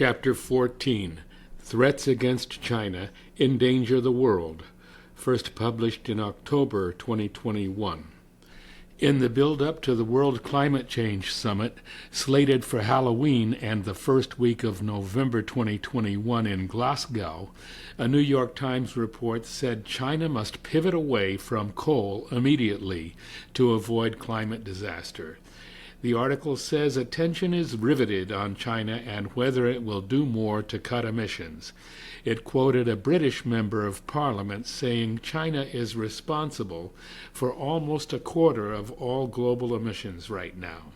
Chapter 14, Threats Against China Endanger the World, first published in October 2021. In the build-up to the World Climate Change Summit, slated for Halloween and the first week of November 2021 in Glasgow, a New York Times report said China must pivot away from coal immediately to avoid climate disaster. The article says attention is riveted on China and whether it will do more to cut emissions. It quoted a British member of Parliament saying China is responsible for almost a quarter of all global emissions right now.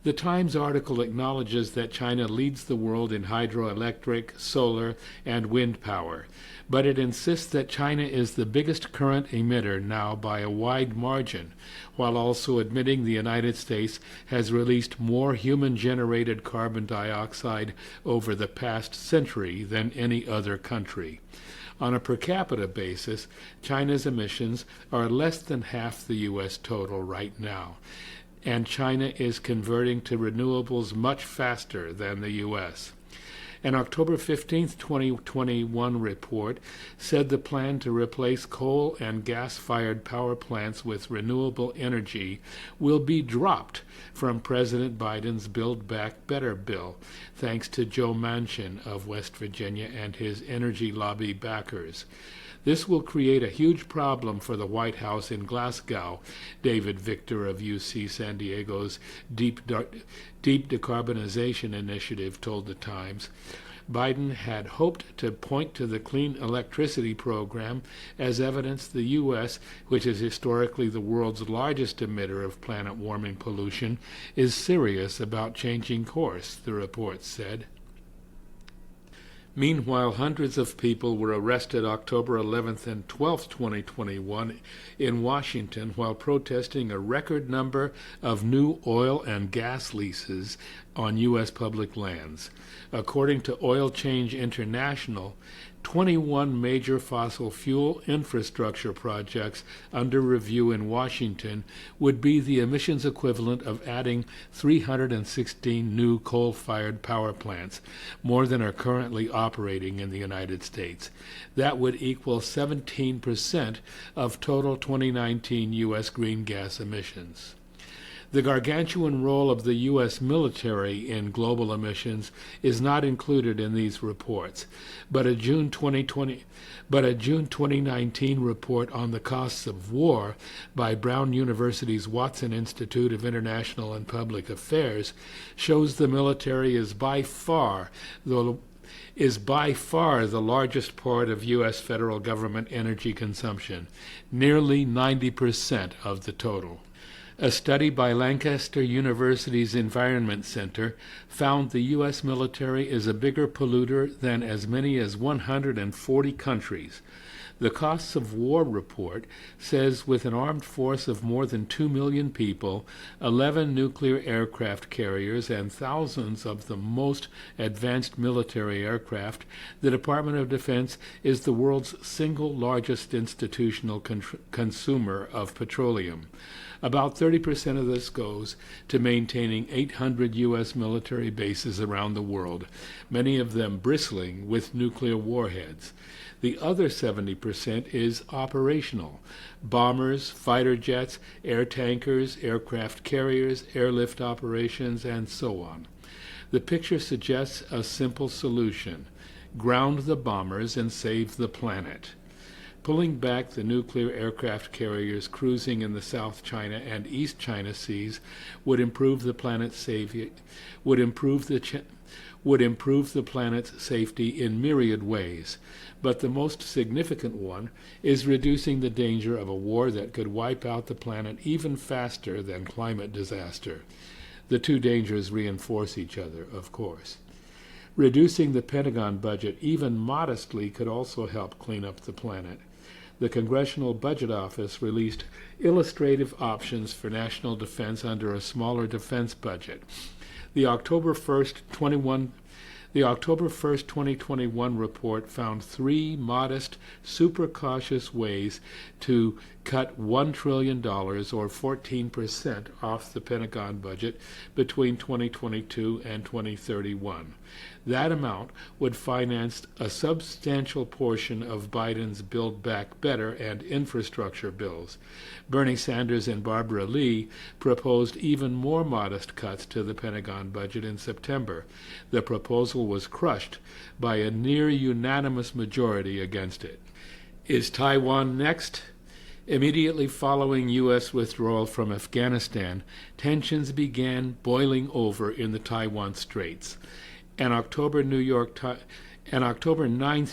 The Times article acknowledges that China leads the world in hydroelectric, solar, and wind power, but it insists that China is the biggest current emitter now by a wide margin, while also admitting the United States has released more human-generated carbon dioxide over the past century than any other country. On a per capita basis, China's emissions are less than half the U.S. total right now, and China is converting to renewables much faster than the U.S. An October 15, 2021 report said the plan to replace coal and gas-fired power plants with renewable energy will be dropped from President Biden's Build Back Better bill, thanks to Joe Manchin of West Virginia and his energy lobby backers. This will create a huge problem for the White House in Glasgow, David Victor of UC San Diego's Deep Decarbonization Initiative told the Times. Biden had hoped to point to the Clean Electricity Program as evidence the U.S., which is historically the world's largest emitter of planet-warming pollution, is serious about changing course, the report said. Meanwhile, hundreds of people were arrested October 11th and 12th, 2021 in Washington while protesting a record number of new oil and gas leases on U.S. public lands. According to Oil Change International, 21 major fossil fuel infrastructure projects under review in Washington would be the emissions equivalent of adding 316 new coal-fired power plants, more than are currently operating in the United States. That would equal 17% of total 2019 U.S. green gas emissions. The gargantuan role of the U.S. military in global emissions is not included in these reports, but a June 2019 report on the costs of war by Brown University's Watson Institute of International and Public Affairs shows the military is by far the largest part of U.S. federal government energy consumption, nearly 90% of the total. A study by Lancaster University's Environment Center found the U.S. military is a bigger polluter than as many as 140 countries. The Costs of War report says with an armed force of more than 2 million people, 11 nuclear aircraft carriers, and thousands of the most advanced military aircraft, the Department of Defense is the world's single largest institutional consumer of petroleum. About 30% of this goes to maintaining 800 U.S. military bases around the world, many of them bristling with nuclear warheads. The other 70% is operational: bombers, fighter jets, air tankers, aircraft carriers, airlift operations, and so on. The picture suggests a simple solution: ground the bombers and save the planet. Pulling back the nuclear aircraft carriers cruising in the South China and East China Seas would improve the planet's safety in myriad ways, but the most significant one is reducing the danger of a war that could wipe out the planet even faster than climate disaster. The two dangers reinforce each other, of course. Reducing the Pentagon budget even modestly could also help clean up the planet. The Congressional Budget Office released illustrative options for national defense under a smaller defense budget. The October 1st, 2021 report found 3 modest, super cautious ways to cut $1 trillion or 14% off the Pentagon budget between 2022 and 2031. That amount would finance a substantial portion of Biden's Build Back Better and infrastructure bills. Bernie Sanders and Barbara Lee proposed even more modest cuts to the Pentagon budget in September. The proposal was crushed by a near unanimous majority against it. Is Taiwan next? Immediately following U.S. withdrawal from Afghanistan, tensions began boiling over in the Taiwan Straits. An October 9th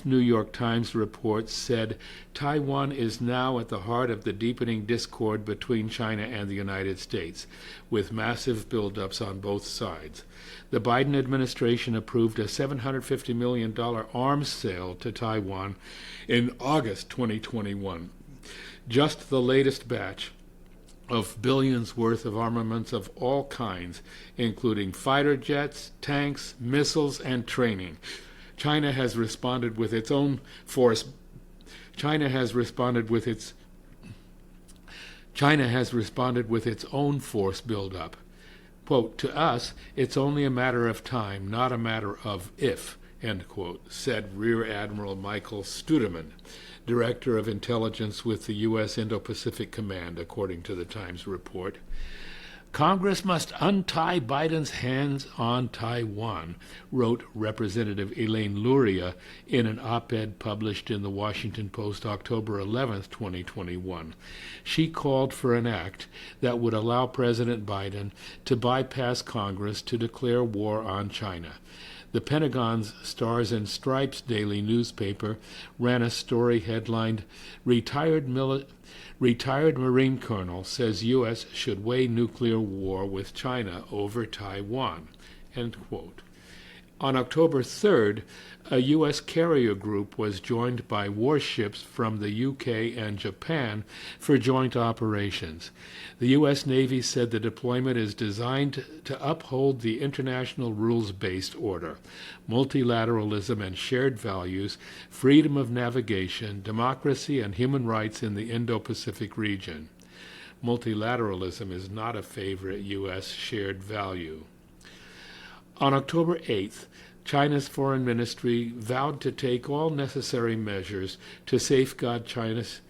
New York Times report said Taiwan is now at the heart of the deepening discord between China and the United States, with massive buildups on both sides. The Biden administration approved a $750 million arms sale to Taiwan in August 2021. Just the latest batch of billions worth of armaments of all kinds, including fighter jets, tanks, missiles, and training. China has responded with its own force buildup. Quote, "To us, it's only a matter of time, not a matter of if," end quote, said Rear Admiral Michael Studeman, Director of Intelligence with the U.S. Indo-Pacific Command, according to the Times report. Congress must untie Biden's hands on Taiwan, wrote Representative Elaine Luria in an op-ed published in the Washington Post October 11, 2021. She called for an act that would allow President Biden to bypass Congress to declare war on China. The Pentagon's Stars and Stripes daily newspaper ran a story headlined, Retired Marine Colonel Says U.S. Should Weigh Nuclear War with China Over Taiwan, end quote. On October 3rd, a U.S. carrier group was joined by warships from the UK and Japan for joint operations. The U.S. Navy said the deployment is designed to uphold the international rules-based order, multilateralism and shared values, freedom of navigation, democracy, and human rights in the Indo-Pacific region. Multilateralism is not a favorite U.S. shared value. On October 8th, China's foreign ministry vowed to take all necessary measures to safeguard China's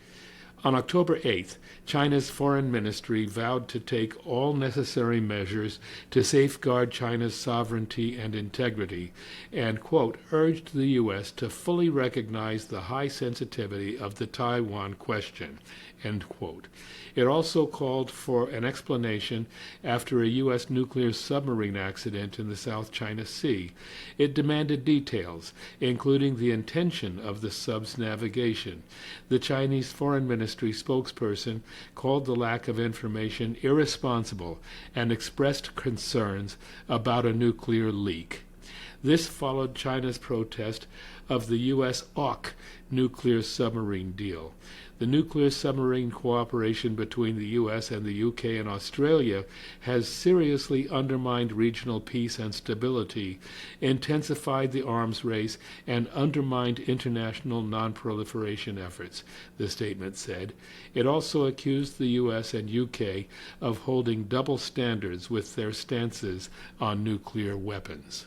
sovereignty and integrity, and, quote, urged the U.S. to fully recognize the high sensitivity of the Taiwan question, end quote. It also called for an explanation after a U.S. nuclear submarine accident in the South China Sea. It demanded details, including the intention of the sub's navigation. The Chinese Foreign Ministry spokesperson called the lack of information irresponsible and expressed concerns about a nuclear leak. This followed China's protest of the U.S. AUK nuclear submarine deal. The nuclear submarine cooperation between the U.S. and the UK and Australia has seriously undermined regional peace and stability, intensified the arms race, and undermined international non-proliferation efforts, the statement said. It also accused the U.S. and UK of holding double standards with their stances on nuclear weapons.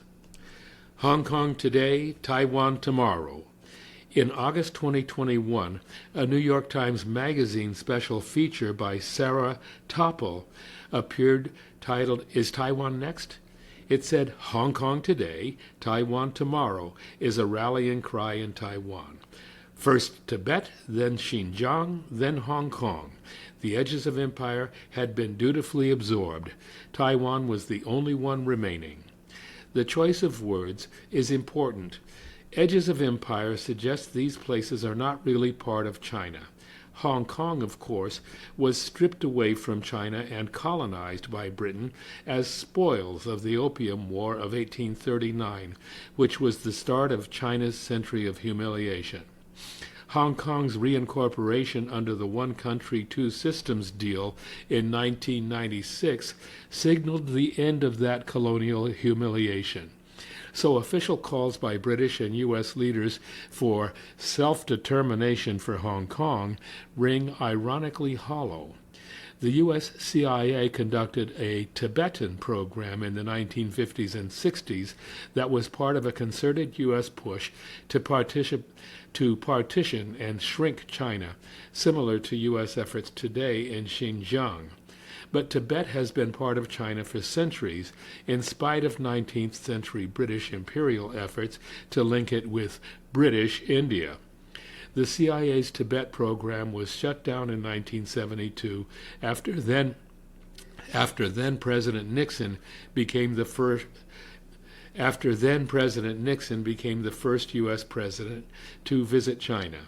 Hong Kong today, Taiwan tomorrow. In August 2021, a New York Times Magazine special feature by Sarah Topol appeared titled, Is Taiwan Next? It said, Hong Kong today, Taiwan tomorrow is a rallying cry in Taiwan. First Tibet, then Xinjiang, then Hong Kong. The edges of empire had been dutifully absorbed. Taiwan was the only one remaining. The choice of words is important. Edges of empire suggest these places are not really part of China. Hong Kong, of course, was stripped away from China and colonized by Britain as spoils of the Opium War of 1839, which was the start of China's century of humiliation. Hong Kong's reincorporation under the One Country, Two Systems deal in 1996 signaled the end of that colonial humiliation. So official calls by British and U.S. leaders for self-determination for Hong Kong ring ironically hollow. The U.S. CIA conducted a Tibetan program in the 1950s and 60s that was part of a concerted U.S. push to partition and shrink China, similar to U.S. efforts today in Xinjiang. But Tibet has been part of China for centuries, in spite of 19th century British imperial efforts to link it with British India. The CIA's Tibet program was shut down in 1972 after then President Nixon became the first U.S. president to visit China.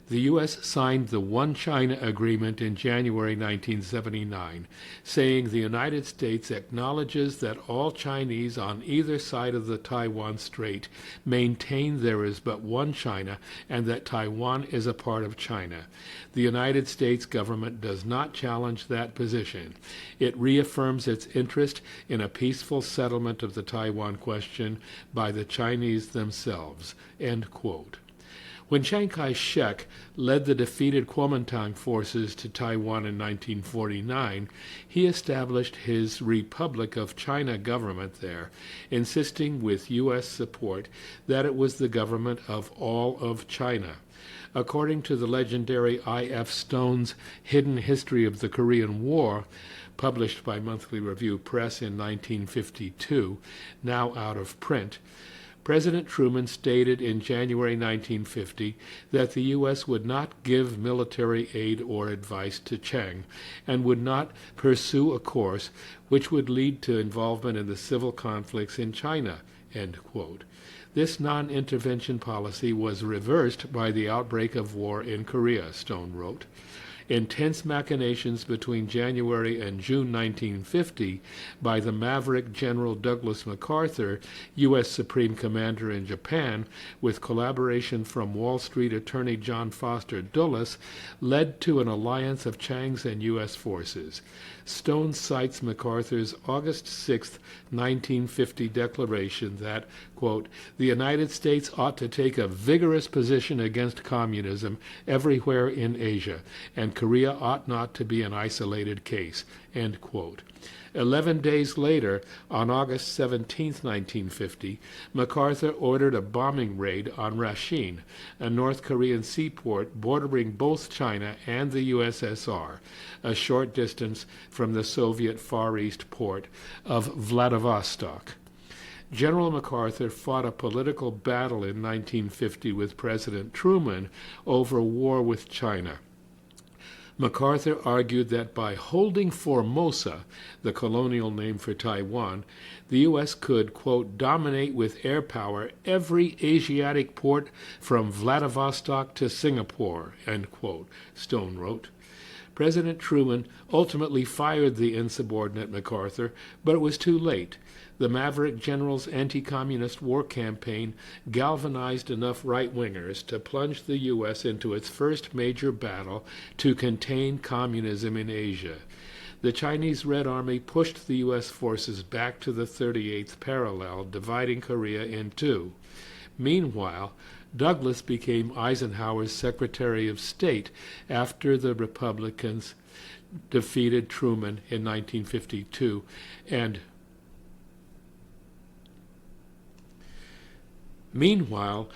The U.S. signed the One China Agreement in January 1979, saying the United States acknowledges that all Chinese on either side of the Taiwan Strait maintain there is but one China and that Taiwan is a part of China. The United States government does not challenge that position. It reaffirms its interest in a peaceful settlement of the Taiwan question by the Chinese themselves." End quote. When Chiang Kai-shek led the defeated Kuomintang forces to Taiwan in 1949, he established his Republic of China government there, insisting with U.S. support that it was the government of all of China. According to the legendary I.F. Stone's Hidden History of the Korean War, published by Monthly Review Press in 1952, now out of print, President Truman stated in January 1950 that the U.S. would not give military aid or advice to Chiang and would not pursue a course which would lead to involvement in the civil conflicts in China. End quote. This non-intervention policy was reversed by the outbreak of war in Korea, Stone wrote. Intense machinations between January and June 1950 by the maverick General Douglas MacArthur, U.S. Supreme Commander in Japan, with collaboration from Wall Street attorney John Foster Dulles, led to an alliance of Chiang's and U.S. forces. Stone cites MacArthur's August 6, 1950 declaration that, quote, "the United States ought to take a vigorous position against communism everywhere in Asia, and Korea ought not to be an isolated case," end quote. 11 days later, on August 17, 1950, MacArthur ordered a bombing raid on Rashin, a North Korean seaport bordering both China and the USSR, a short distance from the Soviet Far East port of Vladivostok. General MacArthur fought a political battle in 1950 with President Truman over war with China. MacArthur argued that by holding Formosa, the colonial name for Taiwan, the U.S. could, quote, "dominate with air power every Asiatic port from Vladivostok to Singapore," end quote, Stone wrote. President Truman ultimately fired the insubordinate MacArthur, but it was too late. The maverick general's anti-communist war campaign galvanized enough right-wingers to plunge the U.S. into its first major battle to contain communism in Asia. The Chinese Red Army pushed the U.S. forces back to the 38th parallel, dividing Korea in two. Meanwhile, Douglas became Eisenhower's Secretary of State after the Republicans defeated Truman in 1952, and meanwhile,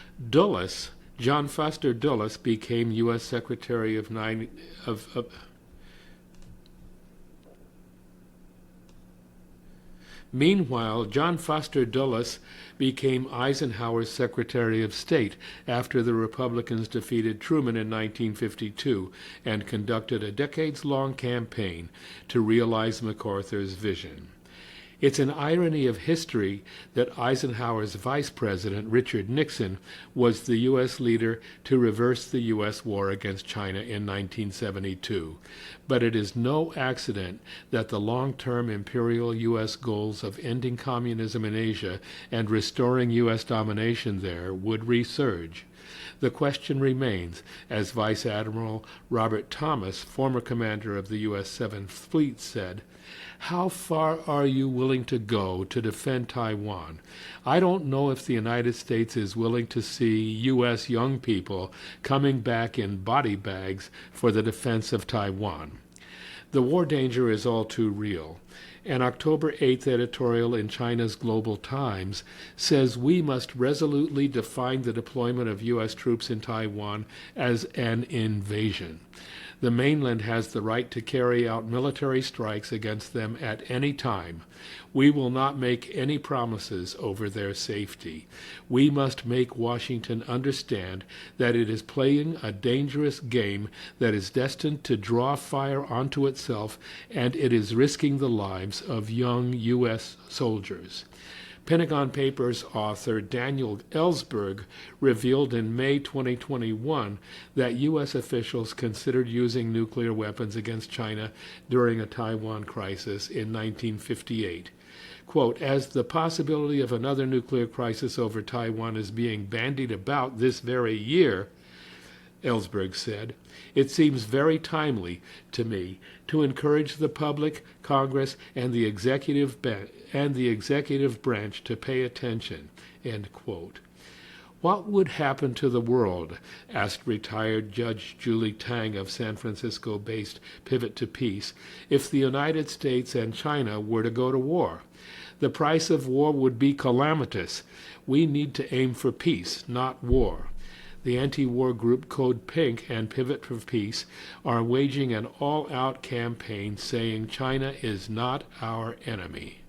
John Foster Dulles became U.S. Secretary of Meanwhile, John Foster Dulles became Eisenhower's Secretary of State after the Republicans defeated Truman in 1952 and conducted a decades-long campaign to realize MacArthur's vision. It's an irony of history that Eisenhower's vice president, Richard Nixon, was the U.S. leader to reverse the U.S. war against China in 1972. But it is no accident that the long-term imperial U.S. goals of ending communism in Asia and restoring U.S. domination there would resurge. The question remains, as Vice Admiral Robert Thomas, former commander of the U.S. 7th Fleet, said, how far are you willing to go to defend Taiwan? I don't know if the United States is willing to see U.S. young people coming back in body bags for the defense of Taiwan. The war danger is all too real. An October 8th editorial in China's Global Times says we must resolutely define the deployment of U.S. troops in Taiwan as an invasion. The mainland has the right to carry out military strikes against them at any time. We will not make any promises over their safety. We must make Washington understand that it is playing a dangerous game that is destined to draw fire onto itself, and it is risking the lives of young U.S. soldiers. Pentagon Papers author Daniel Ellsberg revealed in May 2021 that U.S. officials considered using nuclear weapons against China during a Taiwan crisis in 1958. Quote, as the possibility of another nuclear crisis over Taiwan is being bandied about this very year, Ellsberg said, it seems very timely to me to encourage the public, Congress, and the executive branch to pay attention, end quote. What would happen to the world, asked retired Judge Julie Tang of San Francisco-based Pivot to Peace, if the United States and China were to go to war? The price of war would be calamitous. We need to aim for peace, not war. The anti-war group Code Pink and Pivot for Peace are waging an all-out campaign saying China is not our enemy.